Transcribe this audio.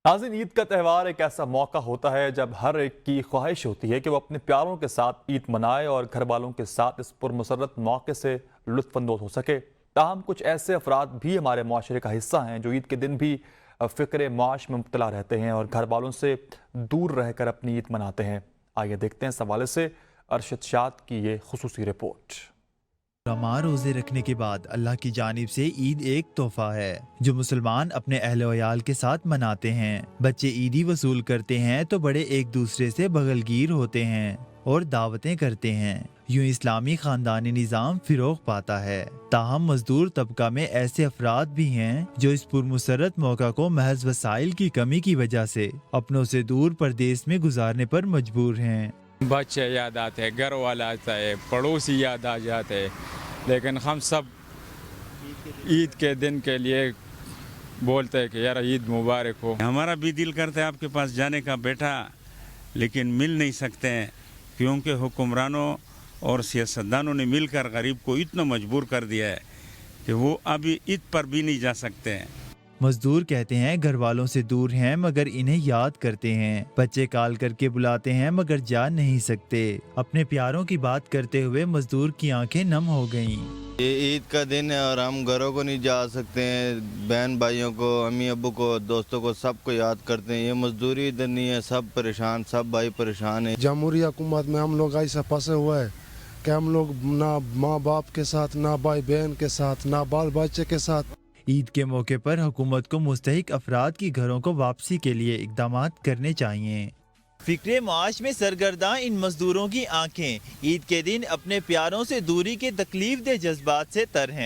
नाज़रीन, ईद का त्यौहार एक ऐसा मौका होता है जब हर एक की ख्वाहिश होती है कि वो अपने प्यारों के साथ ईद मनाए और घर वालों के साथ इस पुरमसरत मौके से लुत्फ़अंदोज़ हो सके। ताहम कुछ ऐसे अफराद भी हमारे मुआशरे का हिस्सा हैं जो ईद के दिन भी फ़िक्र माश में मुब्तला रहते हैं और घर वालों से दूर रहकर अपनी ईद मनाते हैं। आइए देखते हैं इस हवाले से अरशद शाद की ये खुसूसी रिपोर्ट। रमज़ान रोजे रखने के बाद अल्लाह की जानिब से ईद एक तोहफा है जो मुसलमान अपने अहले वयाल के साथ मनाते हैं। बच्चे ईदी वसूल करते हैं तो बड़े एक दूसरे से बगलगीर होते हैं और दावतें करते हैं। यूं इस्लामी खानदानी निज़ाम फिरोग पाता है। ताहम मजदूर तबका में ऐसे अफराद भी हैं जो इस पुरमुसरत मौका को महज वसाइल की कमी की वजह से अपनों से दूर परदेश में गुजारने पर मजबूर हैं। बच्चे याद आते हैं, घर वाला आता है, पड़ोसी याद आ जाते हैं, लेकिन हम सब ईद के दिन के लिए बोलते हैं कि यार ईद मुबारक हो। हमारा भी दिल करता है आपके पास जाने का बेटा, लेकिन मिल नहीं सकते हैं क्योंकि हुक्मरानों और सियासतदानों ने मिलकर गरीब को इतना मजबूर कर दिया है कि वो अभी ईद पर भी नहीं जा सकते हैं। मजदूर कहते हैं घर वालों से दूर हैं मगर इन्हें याद करते हैं। बच्चे कॉल करके बुलाते हैं मगर जा नहीं सकते। अपने प्यारों की बात करते हुए मजदूर की आंखें नम हो गईं। ये ईद का दिन है और हम घरों को नहीं जा सकते हैं। बहन भाइयों को, अम्मी अब्बू को, दोस्तों को, सबको याद करते हैं। ये मजदूरी इधर नहीं है, सब परेशान, सब भाई परेशान है। जमहूरी हुकूमत में हम लोग ऐसा फंसे हुए हैं कि हम लोग ना माँ बाप के साथ, ना भाई बहन के साथ, ना बाल बच्चे के साथ। ईद के मौके पर हुकूमत को मुस्तहिक अफराद की घरों को वापसी के लिए इक़दामात करने चाहिए। फिक्रे माश में सरगर्दा इन मजदूरों की आंखें ईद के दिन अपने प्यारों से दूरी के तकलीफ दे जज्बात से तर हैं।